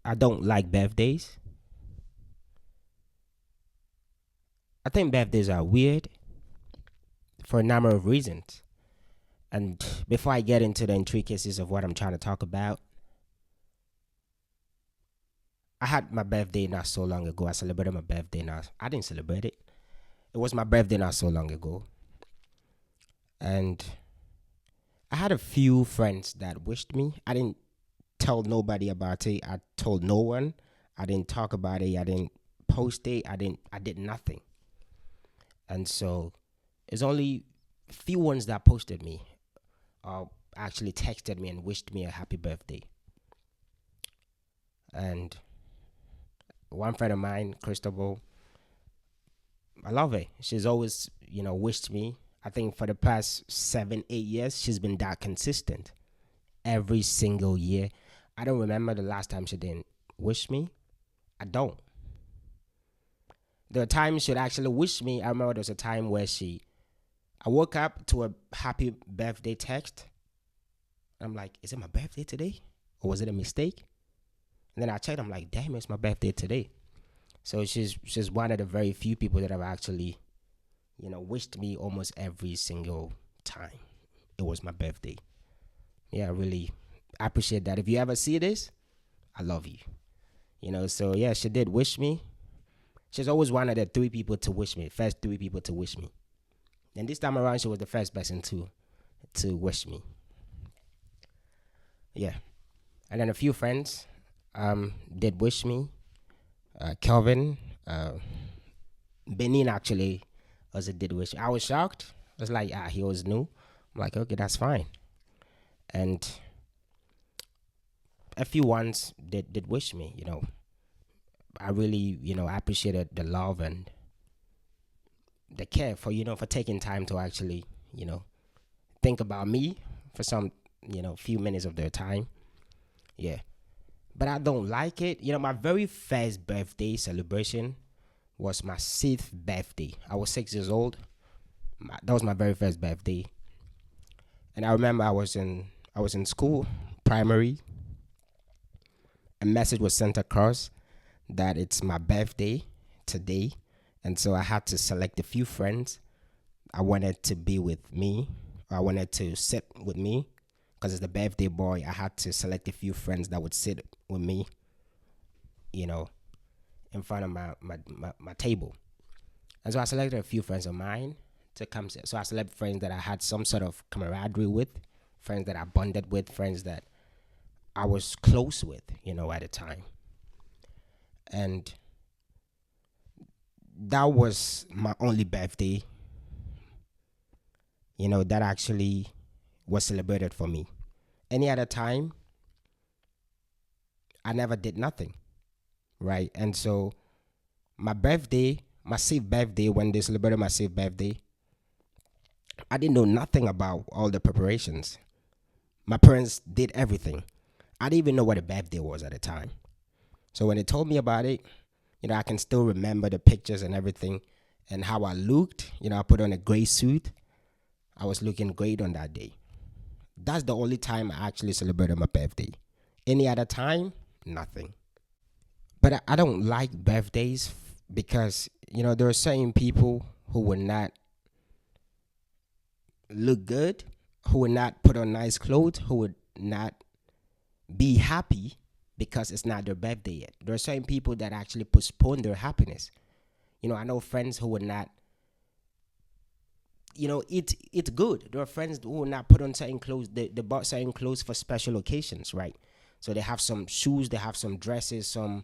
I don't like birthdays. I think birthdays are weird for a number of reasons. And before I get into the intricacies of what I'm trying to talk about, I had my birthday not so long ago. I celebrated my birthday now. I didn't celebrate it. It was my birthday not so long ago. And I had a few friends that wished me. I didn't tell nobody about it. I told no one. I didn't talk about it. I didn't post it. I did nothing. And so it's only few ones that posted me or actually texted me and wished me a happy birthday. And one friend of mine, Cristobal, I love her. She's always, wished me. I think for the past 7, 8 years, she's been that consistent. Every single year. I don't remember the last time she didn't wish me. I don't. There are times she'd actually wish me. I remember there was a time where I woke up to a happy birthday text. I'm like, is it my birthday today? Or was it a mistake? And then I checked, I'm like, damn, it's my birthday today. So she's one of the very few people that have actually, wished me almost every single time it was my birthday. Yeah, I really appreciate that. If you ever see this, I love you. So yeah, she did wish me. She's always one of the three people to wish me, first three people to wish me. And this time around, she was the first person to wish me. Yeah. And then a few friends did wish me. Kelvin, Benin actually also did wish. I was shocked. I was like, he was new. I'm like, okay, that's fine. And a few ones did wish me, I really, appreciated the love and the care for taking time to actually, think about me for some, few minutes of their time. Yeah. But I don't like it. My very first birthday celebration was my 6th birthday. I was 6 years old. That was my very first birthday. And I remember I was in school, primary. A message was sent across that it's my birthday today. And so I had to select a few friends I wanted to be with me. I wanted to sit with me. Because as the birthday boy, I had to select a few friends that would sit with me, in front of my table. And so I selected a few friends of mine to come. So I selected friends that I had some sort of camaraderie with, friends that I bonded with, friends that I was close with, at the time. And that was my only birthday, that actually was celebrated for me. Any other time, I never did nothing, right? And so my birthday, my 6th birthday, when they celebrated my 6th birthday, I didn't know nothing about all the preparations. My parents did everything. I didn't even know what a birthday was at the time. So when they told me about it, I can still remember the pictures and everything and how I looked. I put on a gray suit. I was looking great on that day. That's the only time I actually celebrated my birthday. Any other time, nothing. But I don't like birthdays because, there are certain people who would not look good, who would not put on nice clothes, who would not be happy because it's not their birthday yet. There are certain people that actually postpone their happiness. I know friends who would not, it's good. There are friends who will not put on certain clothes. They bought certain clothes for special occasions, right? So they have some shoes, they have some dresses, some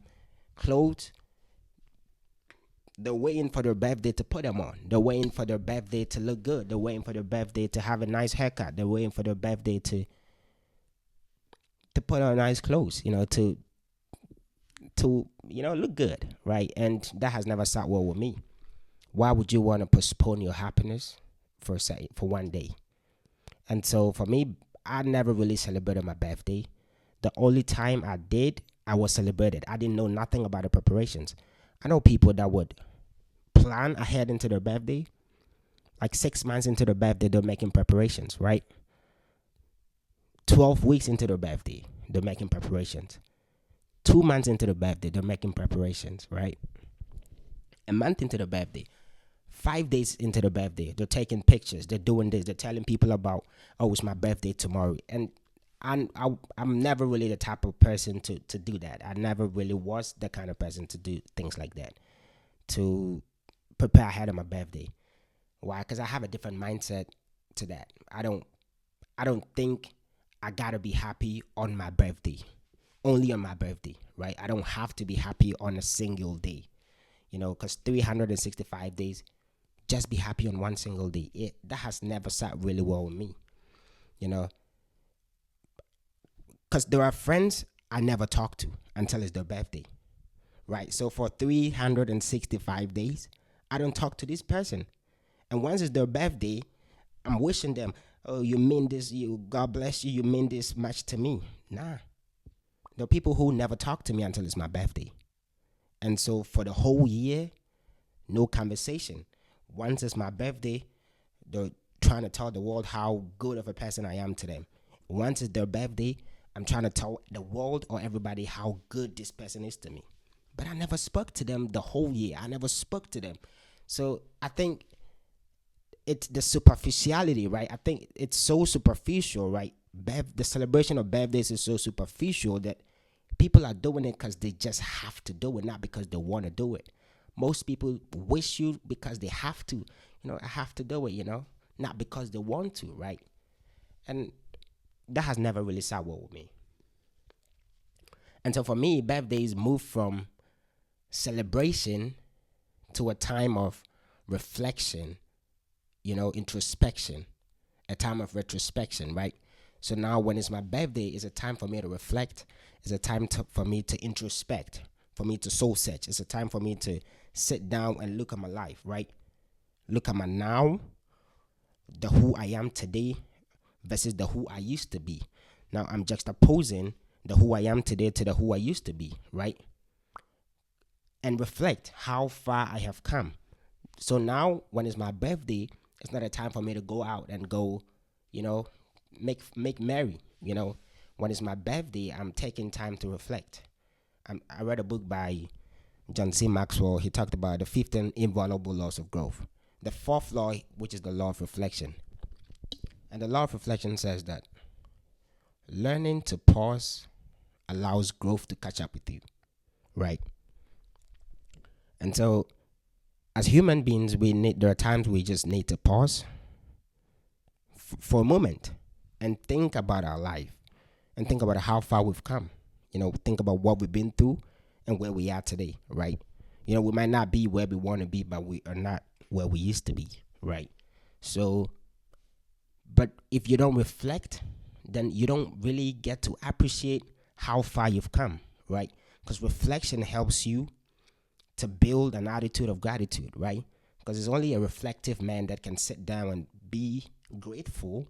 clothes. They're waiting for their birthday to put them on. They're waiting for their birthday to look good. They're waiting for their birthday to have a nice haircut. They're waiting for their birthday to put on nice clothes, to look good, right? And that has never sat well with me. Why would you want to postpone your happiness for one day? And so for me, I never really celebrated my birthday. The only time I did, I was celebrated. I didn't know nothing about the preparations. I know people that would plan ahead into their birthday. Like 6 months into their birthday, they're making preparations, right? 12 weeks into their birthday, they're making preparations. 2 months into the birthday, they're making preparations, right? A month into the birthday, 5 days into the birthday, they're taking pictures, they're doing this, they're telling people about, oh, it's my birthday tomorrow. And I'm never really the type of person to do that. I never really was the kind of person to do things like that, to prepare ahead of my birthday. Why? Because I have a different mindset to that. I don't think I gotta be happy on my birthday, only on my birthday, right? I don't have to be happy on a single day, because 365 days, just be happy on one single day. That has never sat really well with me, you know, because there are friends I never talk to until it's their birthday, right? So for 365 days, I don't talk to this person. And once it's their birthday, I'm wishing them, oh, you mean this, God bless you, you mean this much to me. Nah. There are people who never talk to me until it's my birthday. And so for the whole year, no conversation. Once it's my birthday, they're trying to tell the world how good of a person I am to them. Once it's their birthday, I'm trying to tell the world or everybody how good this person is to me. But I never spoke to them the whole year. I never spoke to them. So I think it's the superficiality, right? I think it's so superficial, right? The celebration of birthdays is so superficial that people are doing it because they just have to do it, not because they want to do it. Most people wish you because they have to. I have to do it, not because they want to, right? And that has never really sat well with me. And so for me, birthdays move from celebration to a time of reflection, introspection, a time of retrospection, right? So now when it's my birthday, it's a time for me to reflect. It's a time for me to introspect, for me to soul search. It's a time for me to sit down and look at my life, right? Look at my now, the who I am today versus the who I used to be. Now I'm juxtaposing the who I am today to the who I used to be, right? And reflect how far I have come. So now when it's my birthday, it's not a time for me to go out and go, make merry. When it's my birthday, I'm taking time to reflect. I read a book by John C. Maxwell. He talked about the 15 invaluable laws of growth. The fourth law, which is the law of reflection. And the law of reflection says that learning to pause allows growth to catch up with you, right? And so as human beings, there are times we just need to pause for a moment and think about our life and think about how far we've come. Think about what we've been through and where we are today, right? We might not be where we want to be, but we are not where we used to be, right? So, but if you don't reflect, then you don't really get to appreciate how far you've come, right? Because reflection helps you to build an attitude of gratitude, right? Because it's only a reflective man that can sit down and be grateful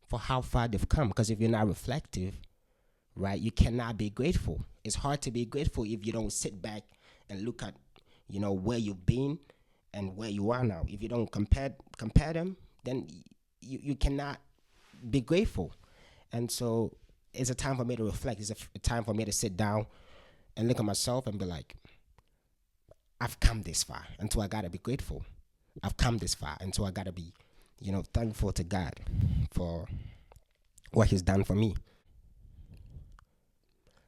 for how far they've come. Because if you're not reflective, right, you cannot be grateful. It's hard to be grateful if you don't sit back and look at, where you've been and where you are now. If you don't compare them, then you cannot be grateful. And so it's a time for me to reflect. It's a time for me to sit down and look at myself and be like, I've come this far, and so I gotta be grateful. I've come this far, and so I gotta be, thankful to God for what He's done for me.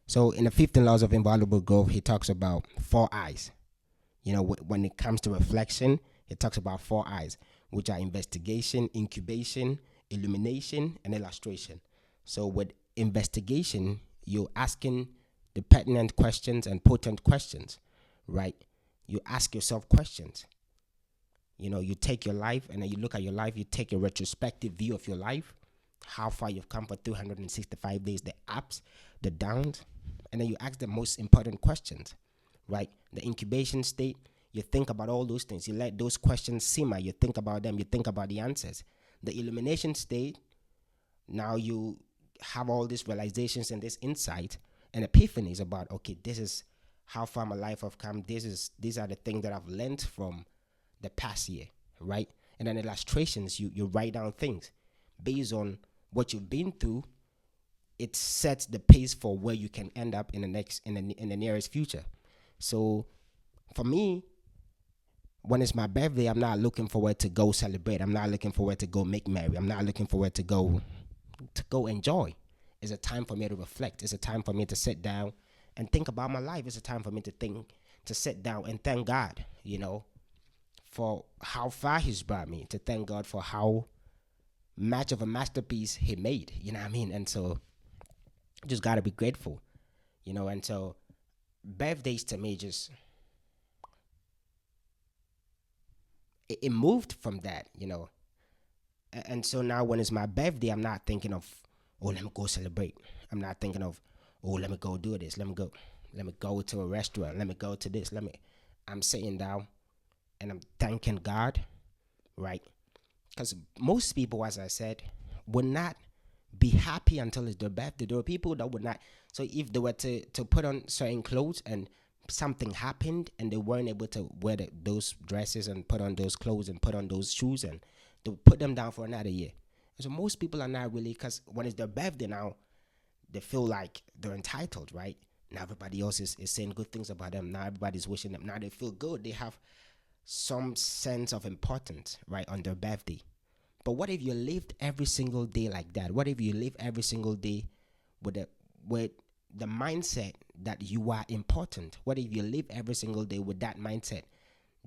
So in the 15 laws of invaluable growth, he talks about 4 eyes. When it comes to reflection, he talks about 4 eyes, which are investigation, incubation, illumination, and illustration. So with investigation, you're asking the pertinent questions and potent questions, right? You ask yourself questions. You take your life and then you look at your life, you take a retrospective view of your life, how far you've come for 365 days, the ups, the downs, and then you ask the most important questions, right? The incubation state, you think about all those things. You let those questions simmer. You think about them. You think about the answers. The illumination state, now you have all these realizations and this insight and epiphanies about, okay, this is how far my life have come. These are the things that I've learned from the past year, right? And then illustrations, you write down things based on what you've been through. it sets the pace for where you can end up in the nearest future. So for me, when it's my birthday, I'm not looking forward to go celebrate. I'm not looking forward to go make merry. I'm not looking forward to go enjoy. It's a time for me to reflect. It's a time for me to sit down and think about my life. It's a time for me to sit down and thank God, for how far He's brought me. To thank God for how much of a masterpiece He made. You know what I mean? And so, just gotta be grateful. And so, birthdays to me just it moved from that. And so now when it's my birthday, I'm not thinking of, oh, let me go celebrate. I'm not thinking of, oh, let me go do this. Let me go to a restaurant. Let me go to this. I'm sitting down and I'm thanking God, right? Because most people, as I said, would not be happy until it's their birthday. There are people that would not. So if they were to put on certain clothes and something happened and they weren't able to wear those dresses and put on those clothes and put on those shoes, and they put them down for another year. So most people are not really, because when it's their birthday now, they feel like they're entitled, right? Now everybody else is saying good things about them. Now everybody's wishing them. Now they feel good. They have some sense of importance, right, on their birthday. But what if you lived every single day like that? What if you live every single day with the mindset that you are important? What if you live every single day with that mindset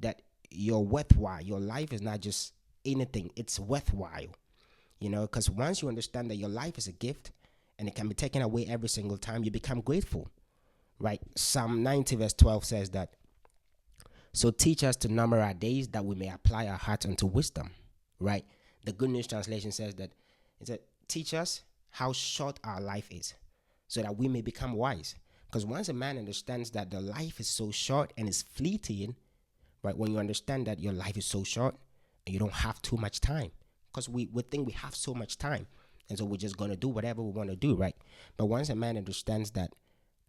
that you're worthwhile? Your life is not just anything, it's worthwhile. Because once you understand that your life is a gift and it can be taken away every single time, you become grateful, right? Psalm 90 verse 12 says that, so teach us to number our days that we may apply our hearts unto wisdom, right? The Good News Translation says that, teach us how short our life is so that we may become wise. Because once a man understands that the life is so short and it's fleeting, right? When you understand that your life is so short and you don't have too much time, because we think we have so much time, and so we're just going to do whatever we want to do, right? But once a man understands that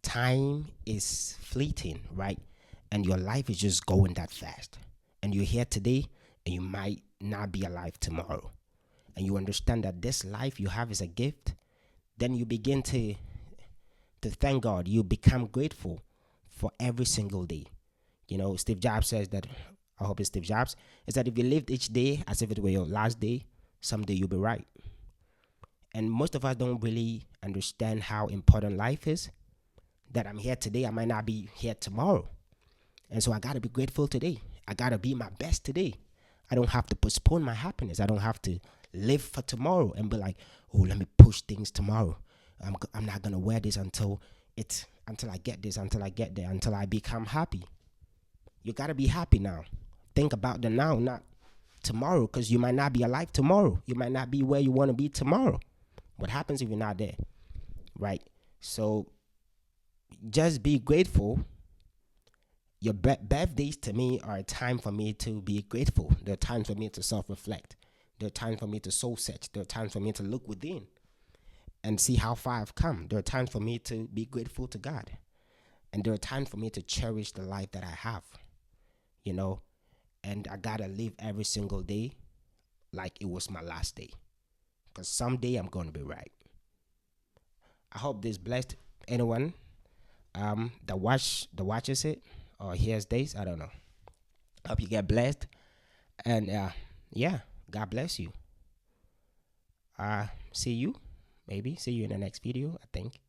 time is fleeting, right? And your life is just going that fast. And you're here today and you might not be alive tomorrow. And you understand that this life you have is a gift, then you begin to thank God. You become grateful for every single day. Steve Jobs says that, I hope it's Steve Jobs, is that if you lived each day as if it were your last day, someday you'll be right. And most of us don't really understand how important life is. That I'm here today, I might not be here tomorrow. And so I got to be grateful today. I got to be my best today. I don't have to postpone my happiness. I don't have to live for tomorrow and be like, oh, let me push things tomorrow. I'm not going to wear this until I get this, until I get there, until I become happy. You got to be happy now. Think about the now, not tomorrow, because you might not be alive tomorrow. You might not be where you want to be tomorrow. What happens if you're not there, right? So just be grateful. Your birthdays to me are a time for me to be grateful. They're times for me to self-reflect. They're times for me to soul search. They're times for me to look within and see how far I've come. There are times for me to be grateful to God. And there are times for me to cherish the life that I have, and I gotta live every single day like it was my last day. Because someday I'm going to be right. I hope this blessed anyone that watches it or hears this. I don't know. Hope you get blessed. And yeah, God bless you. See you in the next video, I think.